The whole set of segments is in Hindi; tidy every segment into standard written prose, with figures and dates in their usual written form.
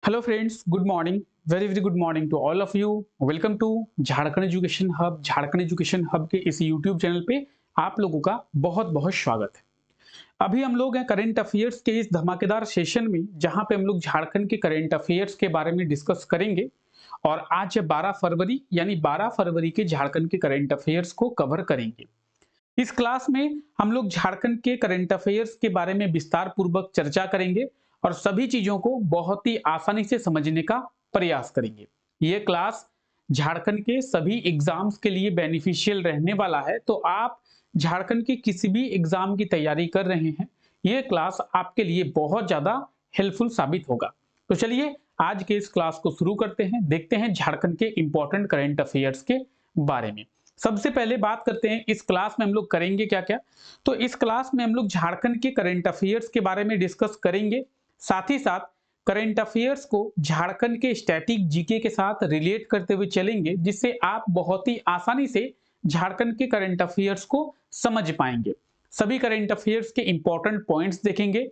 Hello friends, good morning. Very very good morning to all of you. Welcome to Jharkhand education hub. Jharkhand education hub के इस यूट्यूब चैनल पे आप लोगों का बहुत बहुत स्वागत है। अभी हम लोग हैं करंट अफेयर्स के इस धमाकेदार सेशन में, जहां पे हम लोग झारखंड के करंट अफेयर्स के बारे में डिस्कस करेंगे। और आज है 12 फरवरी, यानी 12 फरवरी के झारखंड के करंट अफेयर्स को कवर करेंगे। इस क्लास में हम लोग झारखंड के करंट अफेयर्स के बारे में विस्तार पूर्वक चर्चा करेंगे और सभी चीजों को बहुत ही आसानी से समझने का प्रयास करेंगे। ये क्लास झारखंड के सभी एग्जाम्स के लिए बेनिफिशियल रहने वाला है, तो आप झारखंड के किसी भी एग्जाम की तैयारी कर रहे हैं, ये क्लास आपके लिए बहुत ज्यादा हेल्पफुल साबित होगा। तो चलिए आज के इस क्लास को शुरू करते हैं, देखते हैं झारखंड के इंपॉर्टेंट करंट अफेयर्स के बारे में। सबसे पहले बात करते हैं इस क्लास में हम लोग करेंगे क्या क्या। तो इस क्लास में हम लोग झारखंड के करंट अफेयर्स के बारे में डिस्कस करेंगे, साथ ही साथ करंट अफेयर्स को झारखंड के स्टैटिक जीके के साथ रिलेट करते हुए चलेंगे, जिससे आप बहुत ही आसानी से झारखंड के करंट अफेयर्स को समझ पाएंगे। सभी करंट अफेयर्स के इंपॉर्टेंट पॉइंट्स देखेंगे,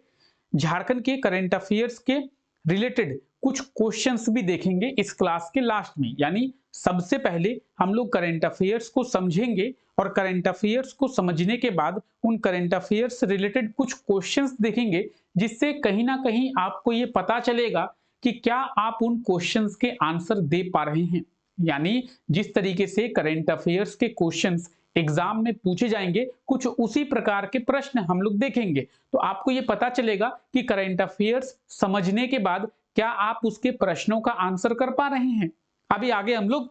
झारखंड के करंट अफेयर्स के रिलेटेड कुछ क्वेश्चंस भी देखेंगे इस क्लास के लास्ट में। यानी सबसे पहले हम लोग करंट अफेयर्स को समझेंगे और करंट अफेयर्स को समझने के बाद उन करंट अफेयर्स से रिलेटेड कुछ क्वेश्चंस देखेंगे, जिससे कहीं ना कहीं आपको ये पता चलेगा कि क्या आप उन क्वेश्चंस के आंसर दे पा रहे हैं। यानी जिस तरीके से करंट अफेयर्स के क्वेश्चंस एग्जाम में पूछे जाएंगे, कुछ उसी प्रकार के प्रश्न हम लोग देखेंगे, तो आपको ये पता चलेगा कि करंट अफेयर्स समझने के बाद क्या आप उसके प्रश्नों का आंसर कर पा रहे हैं। अभी आगे हम लोग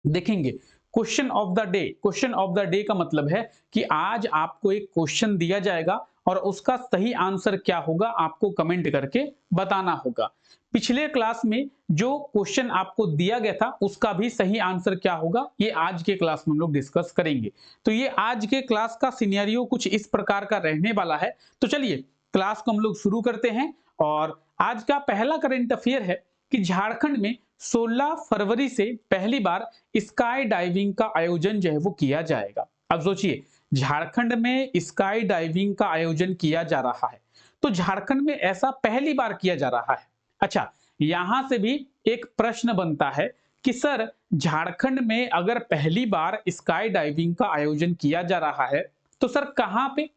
देखेंगे question of the day. Question of the day का मतलब है कि आज आपको एक क्वेश्चन दिया जाएगा और उसका सही आंसर क्या होगा आपको कमेंट करके बताना होगा। पिछले क्लास में जो क्वेश्चन आपको दिया गया था उसका भी सही आंसर क्या होगा, ये आज के क्लास में हम लोग डिस्कस करेंगे। तो ये आज के क्लास का सिनेरियो कुछ इस प्रकार का रहने वाला है। तो चलिए क्लास को हम लोग शुरू करते हैं। और आज का पहला करंट अफेयर है कि झारखंड में 16 फरवरी से पहली बार स्काई डाइविंग का आयोजन जो है वो किया जाएगा। अब सोचिए, झारखंड में स्काई डाइविंग का आयोजन किया जा रहा है, तो झारखंड में ऐसा पहली बार किया जा रहा है। अच्छा, यहां से भी एक प्रश्न बनता है कि सर झारखंड में अगर पहली बार स्काई डाइविंग का आयोजन किया जा रहा है, तो सर कहां पे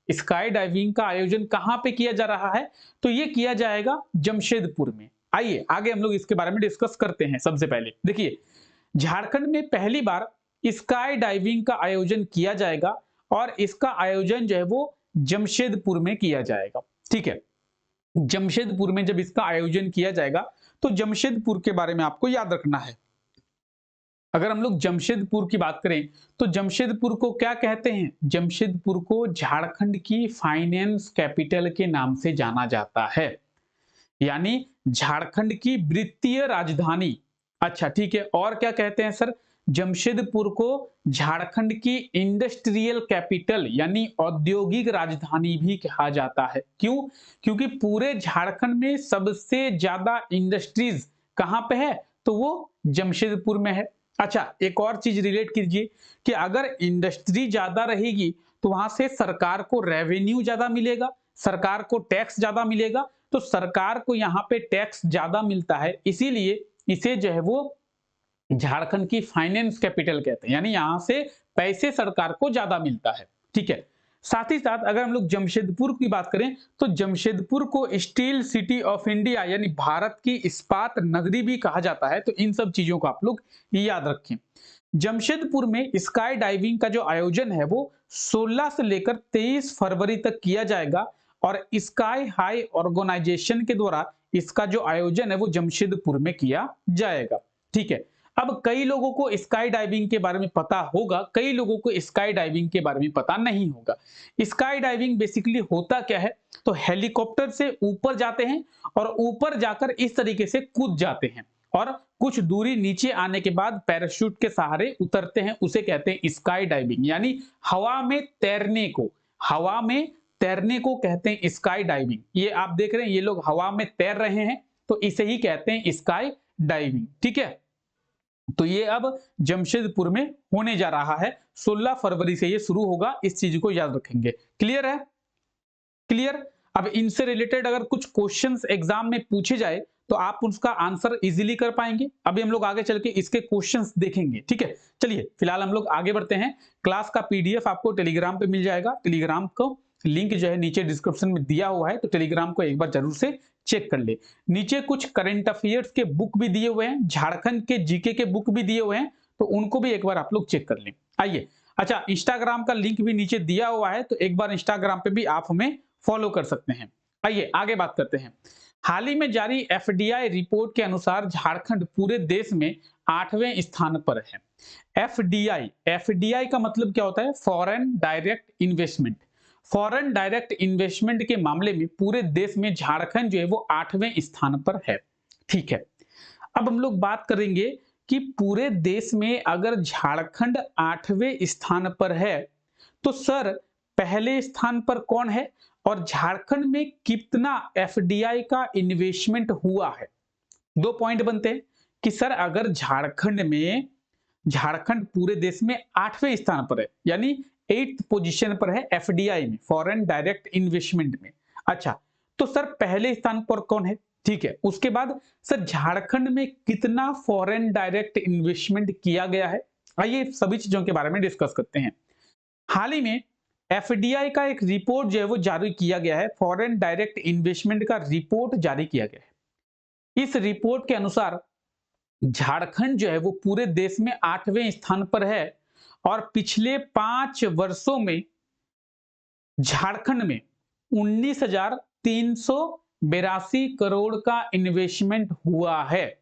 स्काई डाइविंग का आयोजन कहां पे किया जा रहा है? तो ये किया जाएगा जमशेदपुर में। आइए आगे हम लोग इसके बारे में डिस्कस करते हैं। सबसे पहले देखिए, झारखंड में पहली बार स्काई डाइविंग का आयोजन किया जाएगा और इसका आयोजन जो है वो जमशेदपुर में किया जाएगा। ठीक है, जमशेदपुर में जब इसका आयोजन किया जाएगा तो जमशेदपुर के बारे में आपको याद रखना है। अगर हम लोग जमशेदपुर की बात करें तो जमशेदपुर को क्या कहते हैं? जमशेदपुर को झारखंड की फाइनेंस कैपिटल के नाम से जाना जाता है, यानी झारखंड की वित्तीय राजधानी। अच्छा ठीक है, और क्या कहते हैं सर? जमशेदपुर को झारखंड की इंडस्ट्रियल कैपिटल यानी औद्योगिक राजधानी भी कहा जाता है। क्यों? क्योंकि पूरे झारखंड में सबसे ज्यादा इंडस्ट्रीज कहां पे है? तो वो जमशेदपुर में है। अच्छा, एक और चीज रिलेट कीजिए कि अगर इंडस्ट्री ज्यादा रहेगी तो वहां से सरकार को रेवेन्यू ज्यादा मिलेगा, सरकार को टैक्स ज्यादा मिलेगा। तो सरकार को यहाँ पे टैक्स ज्यादा मिलता है, इसीलिए इसे जो है वो झारखंड की फाइनेंस कैपिटल कहते हैं, यानी यहां से पैसे सरकार को ज्यादा मिलता है। ठीक है, साथ ही साथ अगर हम लोग जमशेदपुर की बात करें तो जमशेदपुर को स्टील सिटी ऑफ इंडिया यानी भारत की इस्पात नगरी भी कहा जाता है। तो इन सब चीजों को आप लोग याद रखें। जमशेदपुर में स्काई डाइविंग का जो आयोजन है वो 16 से लेकर 23 फरवरी तक किया जाएगा और स्काई हाई ऑर्गेनाइजेशन के द्वारा इसका जो आयोजन है वो जमशेदपुर में किया जाएगा। ठीक है, अब कई लोगों को स्काई डाइविंग के बारे में पता होगा, कई लोगों को स्काई डाइविंग के बारे में पता नहीं होगा। स्काई डाइविंग बेसिकली होता क्या है? तो हेलीकॉप्टर से ऊपर जाते हैं और ऊपर जाकर इस तरीके से कूद जाते हैं और कुछ दूरी नीचे आने के बाद पैराशूट के सहारे उतरते हैं, उसे कहते हैं स्काई डाइविंग। यानी हवा में तैरने को, हवा में तैरने को कहते हैं स्काई डाइविंग। ये आप देख रहे हैं, ये लोग हवा में तैर रहे हैं, तो इसे ही कहते हैं स्काई डाइविंग। ठीक है, तो ये अब जमशेदपुर में होने जा रहा है, 16 फरवरी से ये शुरू होगा, इस चीज को याद रखेंगे। क्लियर है? क्लियर। अब इनसे रिलेटेड अगर कुछ क्वेश्चंस एग्जाम में पूछे जाए तो आप उसका आंसर इजीली कर पाएंगे। अभी हम लोग आगे चल के इसके क्वेश्चंस देखेंगे, ठीक है। चलिए फिलहाल हम लोग आगे बढ़ते हैं। क्लास का पीडीएफ आपको टेलीग्राम पे मिल जाएगा। टेलीग्राम को लिंक जो है नीचे डिस्क्रिप्शन में दिया हुआ है, तो टेलीग्राम को एक बार जरूर से चेक कर ले। नीचे कुछ करंट अफेयर्स के बुक भी दिए हुए हैं, झारखंड के जीके के बुक भी दिए हुए हैं, तो उनको भी एक बार आप लोग चेक कर लें। आइए, अच्छा, इंस्टाग्राम का लिंक भी नीचे दिया हुआ है, तो एक बार इंस्टाग्राम पे भी आप हमें फॉलो कर सकते हैं। आइए आगे बात करते हैं। हाल ही में जारी एफडीआई रिपोर्ट के अनुसार झारखंड पूरे देश में 8वें स्थान पर है। एफडीआई का मतलब क्या होता है? Foreign direct investment. Foreign direct investment के मामले में पूरे देश में झारखंड जो है वो 8वें स्थान पर है, ठीक है। अब हम लोग बात करेंगे कि पूरे देश में अगर झारखंड 8वें स्थान पर है तो सर पहले स्थान पर कौन है और झारखंड में कितना एफडीआई का इन्वेस्टमेंट हुआ है? दो पॉइंट बनते हैं कि सर अगर झारखंड पूरे देश में 8वें स्थान पर है, यानी 8th पोजीशन पर है एफडीआई में, फॉरेन डायरेक्ट इन्वेस्टमेंट में। अच्छा, तो सर पहले स्थान पर कौन है? ठीक है, उसके बाद सर झारखंड में कितना फॉरेन डायरेक्ट इन्वेस्टमेंट किया गया है? आइए सभी चीजों के बारे में डिस्कस करते हैं। हाल ही में एफडीआई का एक रिपोर्ट जो है वो जारी किया गया है, फॉरेन डायरेक्ट इन्वेस्टमेंट का रिपोर्ट जारी किया गया है। इस रिपोर्ट के अनुसार झारखंड जो है वो पूरे देश में 8वें स्थान पर है और पिछले 5 वर्षों में झारखंड में 19,382 करोड़ का इन्वेस्टमेंट हुआ है।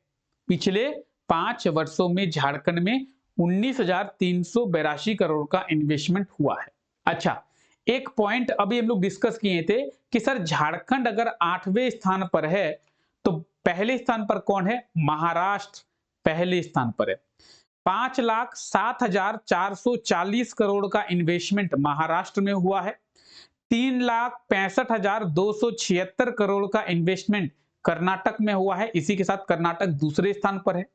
पिछले 5 वर्षों में झारखंड में 19,382 करोड़ का इन्वेस्टमेंट हुआ है। अच्छा, एक पॉइंट अभी हम लोग डिस्कस किए थे कि सर झारखंड अगर 8वें स्थान पर है तो पहले स्थान पर कौन है? महाराष्ट्र पहले स्थान पर है। 5,07,440 करोड़ का इन्वेस्टमेंट महाराष्ट्र में हुआ है। 3,65,276 करोड़ का इन्वेस्टमेंट कर्नाटक में हुआ है, इसी के साथ कर्नाटक दूसरे स्थान पर है।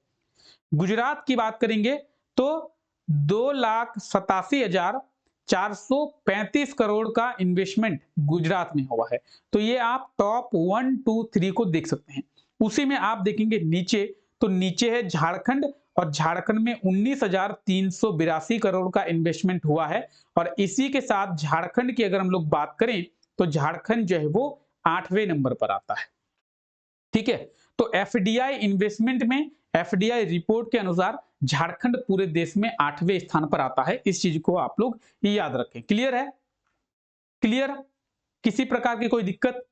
गुजरात की बात करेंगे तो 2,87,435 करोड़ का इन्वेस्टमेंट गुजरात में हुआ है। तो ये आप टॉप 1, 2, 3 को देख सकते हैं। उसी में आप देखेंगे नीचे, तो नीचे है झारखंड और झारखंड में 19,382 करोड़ का इन्वेस्टमेंट हुआ है। और इसी के साथ झारखंड की अगर हम लोग बात करें तो झारखंड जो है वो 8वें नंबर पर आता है, ठीक है। तो एफडीआई इन्वेस्टमेंट में एफडीआई रिपोर्ट के अनुसार झारखंड पूरे देश में 8वें स्थान पर आता है। इस चीज को आप लोग याद रखें। क्लियर है? क्लियर? किसी प्रकार की कोई दिक्कत?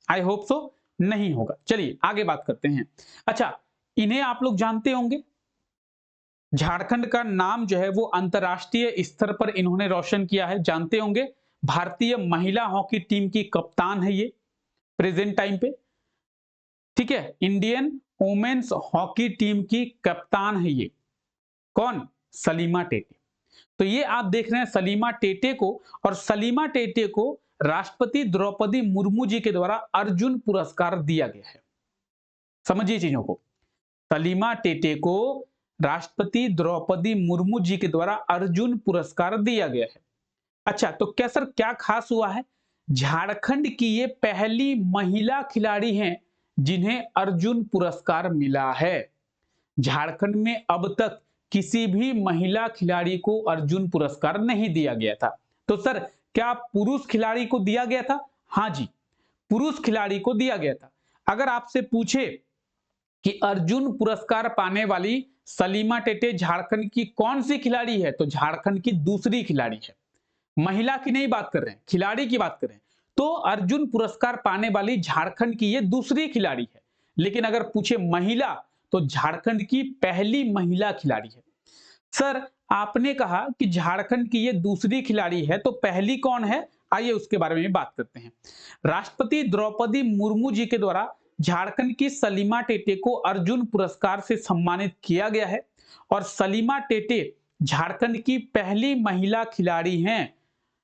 आई होप सो नहीं होगा। चलिए आगे बात करते हैं। अच्छा, इन्हें आप लोग जानते होंगे, झारखंड का नाम जो है वो अंतरराष्ट्रीय स्तर पर इन्होंने रोशन किया है, जानते होंगे। भारतीय महिला हॉकी टीम की कप्तान है ये प्रेजेंट टाइम पे, ठीक है। इंडियन वुमेन्स हॉकी टीम की कप्तान है ये, कौन? सलीमा टेटे। तो ये आप देख रहे हैं सलीमा टेटे को, और सलीमा टेटे को राष्ट्रपति द्रौपदी मुर्मू जी के द्वारा अर्जुन पुरस्कार दिया गया है। समझिए चीजों को, सलीमा टेटे को राष्ट्रपति द्रौपदी मुर्मू जी के द्वारा अर्जुन पुरस्कार दिया गया है। अच्छा, तो क्या सर क्या खास हुआ है? झारखंड की ये पहली महिला खिलाड़ी हैं जिन्हें अर्जुन पुरस्कार मिला है। झारखंड में अब तक किसी भी महिला खिलाड़ी को अर्जुन पुरस्कार नहीं दिया गया था। तो सर क्या पुरुष खिलाड़ी को दिया गया था? हाँ जी, पुरुष खिलाड़ी को दिया गया था। अगर आपसे पूछे कि अर्जुन पुरस्कार पाने वाली सलीमा टेटे झारखंड की कौन सी खिलाड़ी है, तो झारखंड की दूसरी खिलाड़ी है। महिला की नहीं बात कर रहे हैं, खिलाड़ी की बात कर रहे हैं। तो अर्जुन पुरस्कार पाने वाली झारखंड की ये दूसरी खिलाड़ी है। लेकिन अगर पूछे महिला, तो झारखंड की पहली महिला खिलाड़ी है। सर आपने कहा कि झारखंड की ये दूसरी खिलाड़ी है, तो पहली कौन है? आइए उसके बारे में बात करते हैं। राष्ट्रपति द्रौपदी मुर्मू जी के द्वारा झारखंड की सलीमा टेटे को अर्जुन पुरस्कार से सम्मानित किया गया है, और सलीमा टेटे झारखंड की पहली महिला खिलाड़ी हैं,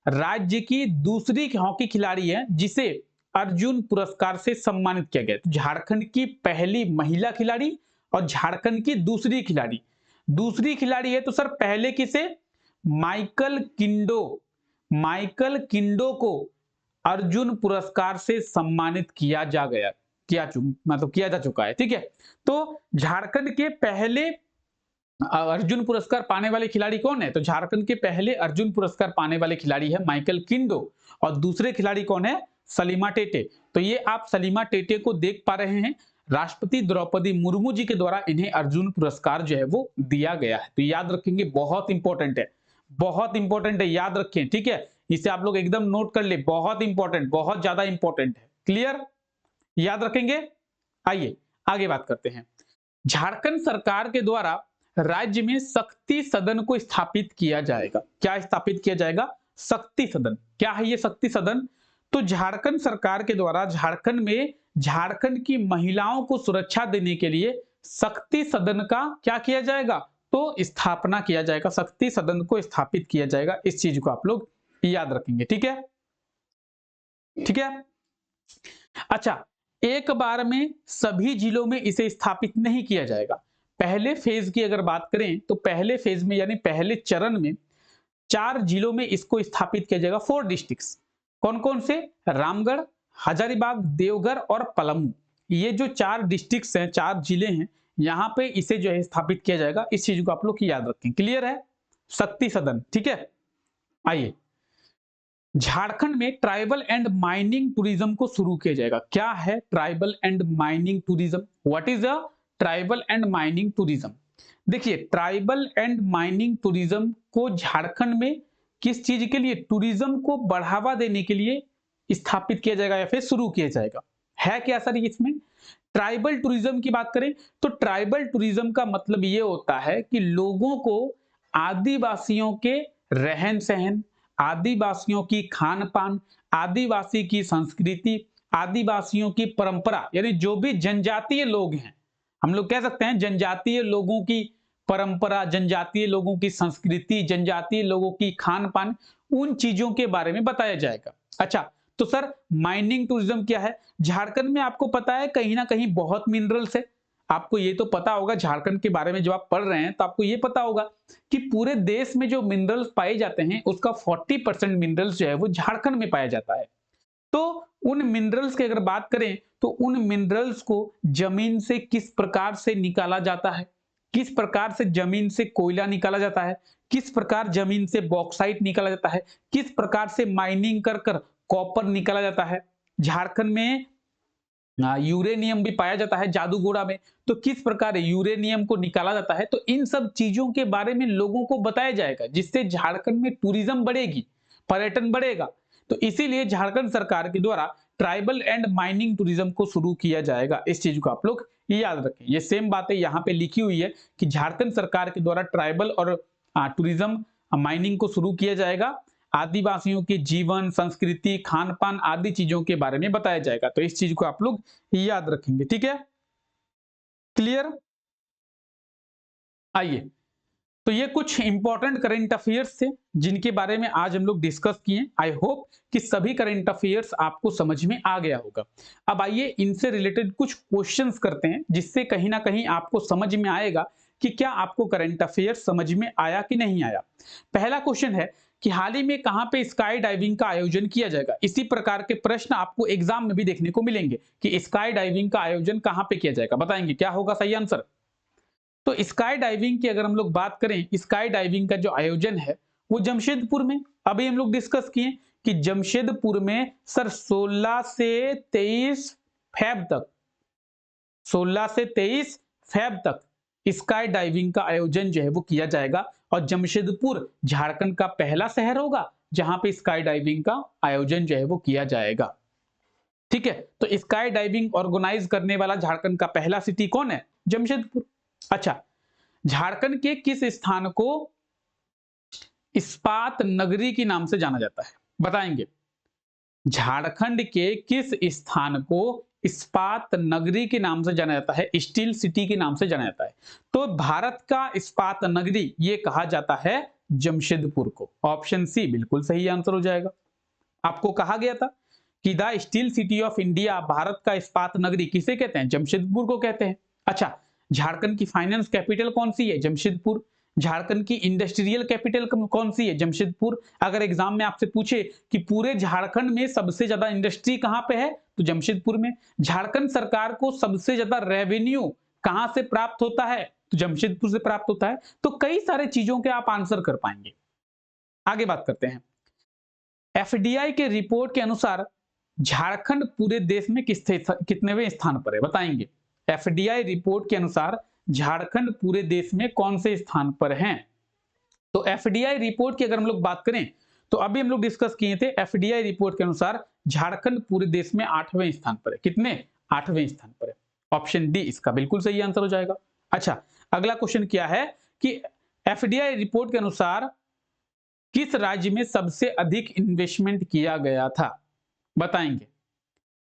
राज्य की दूसरी हॉकी खिलाड़ी है जिसे अर्जुन पुरस्कार से सम्मानित किया गया। तो झारखंड की पहली महिला खिलाड़ी और झारखंड की दूसरी खिलाड़ी है। तो सर पहले किसे? माइकल किंडो को अर्जुन पुरस्कार से सम्मानित किया जा चुका है। ठीक है, तो झारखंड के पहले अर्जुन पुरस्कार पाने वाले खिलाड़ी कौन है? तो झारखंड के पहले अर्जुन पुरस्कार पाने वाले खिलाड़ी है माइकल किंडो और दूसरे खिलाड़ी कौन है? सलीमा टेटे। तो ये आप सलीमा टेटे को देख पा रहे हैं, राष्ट्रपति द्रौपदी मुर्मू जी के द्वारा इन्हें अर्जुन पुरस्कार जो है वो दिया गया है। तो याद रखेंगे, बहुत इंपॉर्टेंट है, बहुत इंपॉर्टेंट है, याद रखें। ठीक है, इसे आप लोग एकदम नोट कर ले, बहुत इंपॉर्टेंट, बहुत ज्यादा इंपॉर्टेंट है। क्लियर, याद रखेंगे। आइए आगे बात करते हैं। झारखंड सरकार के द्वारा राज्य में शक्ति सदन को स्थापित किया जाएगा। क्या स्थापित किया जाएगा? शक्ति सदन। क्या है ये शक्ति सदन? तो झारखंड सरकार के द्वारा झारखंड में झारखंड की महिलाओं को सुरक्षा देने के लिए शक्ति सदन का क्या किया जाएगा? तो स्थापना किया जाएगा, शक्ति सदन को स्थापित किया जाएगा। इस चीज को आप लोग याद रखेंगे। ठीक है, ठीक है। अच्छा, एक बार में सभी जिलों में इसे स्थापित नहीं किया जाएगा। पहले फेज की अगर बात करें तो पहले फेज में यानी पहले चरण में 4 जिलों में इसको स्थापित किया जाएगा। 4 डिस्ट्रिक्ट्स कौन कौन से? रामगढ़, हजारीबाग, देवघर और पलामू। ये जो 4 डिस्ट्रिक्ट्स हैं, 4 जिले हैं, यहाँ पे इसे जो है स्थापित किया जाएगा। इस चीज को आप लोग याद रखें। क्लियर है? शक्ति सदन। ठीक है, आइए। झारखंड में ट्राइबल एंड माइनिंग टूरिज्म को शुरू किया जाएगा। क्या है tribal and mining tourism? What is a tribal and mining tourism? देखिए, ट्राइबल एंड माइनिंग टूरिज्म को झारखंड में किस चीज के लिए? टूरिज्म को बढ़ावा देने के लिए स्थापित किया जाएगा या फिर शुरू किया जाएगा। है क्या सर इसमें? ट्राइबल टूरिज्म की बात करें तो ट्राइबल टूरिज्म का मतलब ये होता है कि लोगों को आदिवासियों के रहन सहन, आदिवासियों की खान पान, आदिवासी की संस्कृति, आदिवासियों की परंपरा, यानी जो भी जनजातीय लोग हैं, हम लोग कह सकते हैं जनजातीय लोगों की परंपरा, जनजातीय लोगों की संस्कृति, जनजातीय लोगों की खान पान, उन चीजों के बारे में बताया जाएगा। अच्छा, तो सर माइनिंग टूरिज्म क्या है? झारखंड में आपको पता है कहीं ना कहीं बहुत मिनरल्स है। आपको ये तो पता होगा, झारखंड के बारे में जब आप पढ़ रहे हैं तो आपको ये पता होगा कि पूरे देश में जो मिनरल्स पाए जाते हैं उसका 40% मिनरल्स जो है वो झारखंड में पाया जाता है। तो उन मिनरल्स की अगर बात करें तो उन मिनरल्स को जमीन से किस प्रकार से निकाला जाता है, किस प्रकार से जमीन से कोयला निकाला जाता है, किस प्रकार जमीन से बॉक्साइट निकाला जाता है, किस प्रकार से माइनिंग कर कर कॉपर निकाला जाता है। झारखंड में यूरेनियम भी पाया जाता है जादूगोड़ा में, तो किस प्रकार यूरेनियम को निकाला जाता है। तो इन सब चीजों के बारे में लोगों को बताया जाएगा, जिससे झारखंड में टूरिज्म बढ़ेगी, पर्यटन बढ़ेगा। तो इसीलिए झारखंड सरकार के द्वारा ट्राइबल एंड माइनिंग टूरिज्म को शुरू किया जाएगा। इस चीज को आप लोग याद रखें। ये सेम बातें यहाँ पे लिखी हुई है कि झारखंड सरकार के द्वारा ट्राइबल और टूरिज्म माइनिंग को शुरू किया जाएगा। आदिवासियों के जीवन, संस्कृति, खान पान आदि चीजों के बारे में बताया जाएगा। तो इस चीज को आप लोग याद रखेंगे। ठीक है, क्लियर? आइए, तो ये कुछ इंपॉर्टेंट करंट अफेयर्स थे जिनके बारे में आज हम लोग डिस्कस किए। आई होप कि सभी करंट अफेयर्स आपको समझ में आ गया होगा। अब आइए इनसे रिलेटेड कुछ क्वेश्चंस करते हैं, जिससे कहीं ना कहीं आपको समझ में आएगा कि क्या आपको करंट अफेयर्स समझ में आया कि नहीं आया। पहला क्वेश्चन है कि हाल ही में कहां पे स्काई डाइविंग का आयोजन किया जाएगा। इसी प्रकार के प्रश्न आपको एग्जाम में भी देखने को मिलेंगे कि स्काई डाइविंग का आयोजन कहां पे किया जाएगा। बताएंगे क्या होगा सही आंसर? तो स्काई डाइविंग की अगर हम लोग बात करें, स्काई डाइविंग का जो आयोजन है वो जमशेदपुर में, अभी हम लोग डिस्कस किए कि जमशेदपुर में सर 16 से 23 फेब तक, 16 से 23 फेब तक स्काई डाइविंग का आयोजन जो है वो किया जाएगा। और जमशेदपुर झारखंड का पहला शहर होगा जहां पे स्काई डाइविंग का आयोजन जो है वो किया जाएगा। ठीक है, तो स्काई डाइविंग ऑर्गेनाइज करने वाला झारखंड का पहला सिटी कौन है? जमशेदपुर। अच्छा, झारखंड के किस स्थान को इस्पात नगरी के नाम से जाना जाता है? बताएंगे। झारखंड के किस स्थान को इस्पात नगरी के नाम से जाना जाता है, स्टील सिटी के नाम से जाना जाता है? तो भारत का इस्पात नगरी ये कहा जाता है जमशेदपुर को। ऑप्शन सी बिल्कुल सही आंसर हो जाएगा। आपको कहा गया था कि the steel city of India, Bharat का इस्पात नगरी किसे कहते हैं? जमशेदपुर को कहते हैं। अच्छा, झारखंड की फाइनेंस कैपिटल कौन सी है? जमशेदपुर। झारखंड की इंडस्ट्रियल कैपिटल कौन सी है? जमशेदपुर। अगर एग्जाम में आपसे पूछे कि पूरे झारखंड में सबसे ज्यादा इंडस्ट्री कहां पे है, तो जमशेदपुर में। झारखंड सरकार को सबसे ज्यादा रेवेन्यू कहां से प्राप्त होता है, तो जमशेदपुर से प्राप्त होता है। तो कई सारे चीजों के आप आंसर कर पाएंगे। आगे बात करते हैं। एफडीआई के रिपोर्ट के अनुसार झारखंड पूरे देश में कितनेवें स्थान पर है, बताएंगे। एफडीआई रिपोर्ट के अनुसार झारखंड पूरे देश में कौन से स्थान पर है? तो एफडीआई रिपोर्ट की अगर हम लोग बात करें तो अभी हम लोग डिस्कस किए थे, एफडीआई रिपोर्ट के अनुसार झारखंड पूरे देश में 8वें स्थान पर है। कितने? 8वें स्थान पर है। ऑप्शन डी इसका बिल्कुल सही आंसर हो जाएगा। अच्छा, अगला क्वेश्चन क्या है कि एफडीआई रिपोर्ट के अनुसार किस राज्य में सबसे अधिक इन्वेस्टमेंट किया गया था, बताएंगे।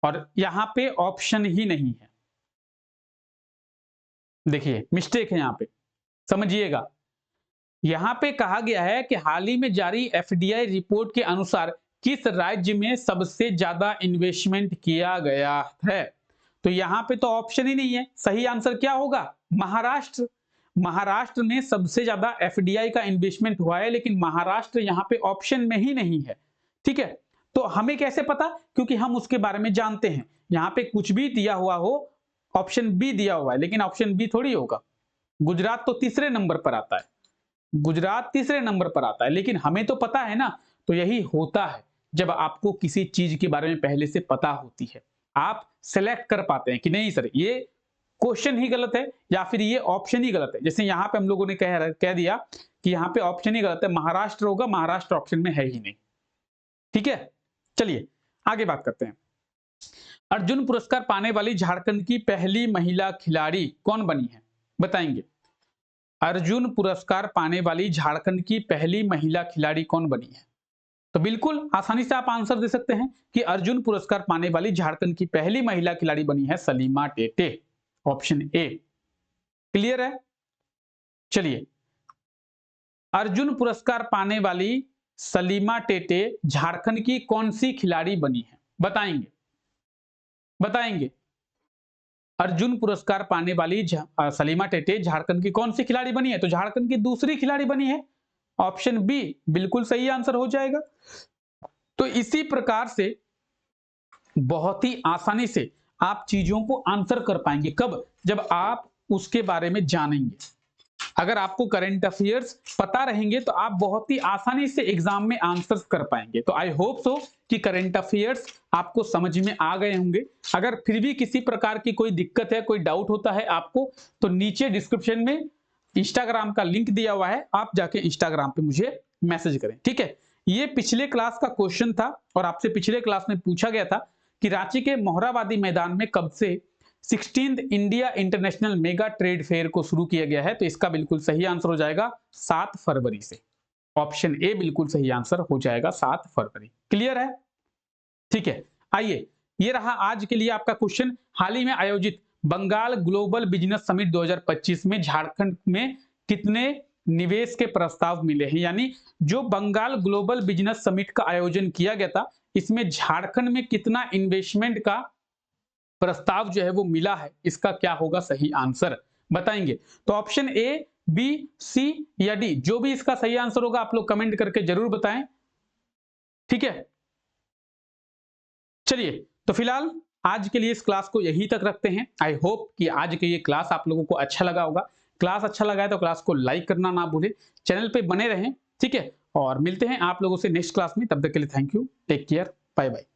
और यहां पे ऑप्शन ही नहीं है, देखिए मिस्टेक है यहां पे, समझिएगा। यहां पे कहा गया है कि हाल ही में जारी एफडीआई रिपोर्ट के अनुसार किस राज्य में सबसे ज्यादा इन्वेस्टमेंट किया गया है, तो यहां पे तो ऑप्शन ही नहीं है। सही आंसर क्या होगा? महाराष्ट्र। महाराष्ट्र में सबसे ज्यादा एफडीआई का इन्वेस्टमेंट हुआ है, लेकिन महाराष्ट्र यहां पे ऑप्शन में ही नहीं है। ठीक है, तो हमें कैसे पता? क्योंकि हम उसके बारे में जानते हैं। यहां पे कुछ भी दिया हुआ हो, ऑप्शन बी दिया हुआ है, लेकिन ऑप्शन बी थोड़ी होगा। गुजरात तो तीसरे नंबर पर आता है, गुजरात तीसरे नंबर पर आता है, लेकिन हमें तो पता है ना। तो यही होता है जब आपको किसी चीज के बारे में पहले से पता होती है, आप सिलेक्ट कर पाते हैं कि नहीं सर ये क्वेश्चन ही गलत है या फिर ये ऑप्शन ही गलत है। जैसे यहां पे हम लोगों ने कह दिया कि यहां पे ऑप्शन ही गलत है, महाराष्ट्र होगा, महाराष्ट्र ऑप्शन में है ही नहीं। ठीक है, चलिए आगे बात करते हैं। अर्जुन पुरस्कार पाने वाली झारखंड की पहली महिला खिलाड़ी कौन बनी है, बताएंगे। अर्जुन पुरस्कार पाने वाली झारखंड की पहली महिला खिलाड़ी कौन बनी है? तो बिल्कुल आसानी से आप आंसर दे सकते हैं कि अर्जुन पुरस्कार पाने वाली झारखंड की पहली महिला खिलाड़ी बनी है Salima Tete. Option A clear है। चलिए, अर्जुन पुरस्कार पाने वाली सलीमा टेटे झारखंड की कौन सी खिलाड़ी बनी है, बताएंगे। बताएंगे अर्जुन पुरस्कार पाने वाली सलीमा टेटे झारखंड की कौन सी खिलाड़ी बनी है? तो झारखंड की दूसरी खिलाड़ी बनी है। ऑप्शन बी बिल्कुल सही आंसर हो जाएगा। तो इसी प्रकार से बहुत ही आसानी से आप चीजों को आंसर कर पाएंगे। कब? जब आप उसके बारे में जानेंगे। अगर आपको करंट अफेयर्स पता रहेंगे तो आप बहुत ही आसानी से एग्जाम में आंसर कर पाएंगे। तो आई होप सो कि करंट अफेयर्स आपको समझ में आ गए होंगे। अगर फिर भी किसी प्रकार की कोई दिक्कत है, कोई डाउट होता है आपको, तो नीचे डिस्क्रिप्शन में इंस्टाग्राम का लिंक दिया हुआ है, आप जाके इंस्टाग्राम पे मुझे मैसेज करें। ठीक है, ये पिछले क्लास का क्वेश्चन था और आपसे पिछले क्लास में पूछा गया था कि रांची के मोहराबादी मैदान में कब से 16th India international mega trade fair को शुरू किया गया है? तो इसका बिल्कुल सही आंसर हो जाएगा 7 फरवरी से। ऑप्शन ए बिल्कुल सही आंसर हो जाएगा 7 फरवरी। क्लियर है? ठीक है, आइए ये रहा आज के लिए आपका क्वेश्चन। हाल ही में आयोजित बंगाल ग्लोबल बिजनेस समिट 2025 में झारखंड में कितने निवेश के प्रस्ताव मिले हैं? यानी जो बंगाल ग्लोबल बिजनेस समिट का आयोजन किया गया था, इसमें झारखंड में कितना इन्वेस्टमेंट का प्रस्ताव जो है वो मिला है? इसका क्या होगा सही आंसर, बताएंगे। तो ऑप्शन ए, बी, सी या डी, जो भी इसका सही आंसर होगा आप लोग कमेंट करके जरूर बताएं। ठीक है, चलिए तो फिलहाल आज के लिए इस क्लास को यहीं तक रखते हैं। आई होप कि आज के ये क्लास आप लोगों को अच्छा लगा होगा। क्लास अच्छा लगा है तो क्लास को लाइक करना ना भूलें, चैनल पे बने रहें। ठीक है, और मिलते हैं आप लोगों से नेक्स्ट क्लास में। तब तक के लिए thank you, take care, bye bye.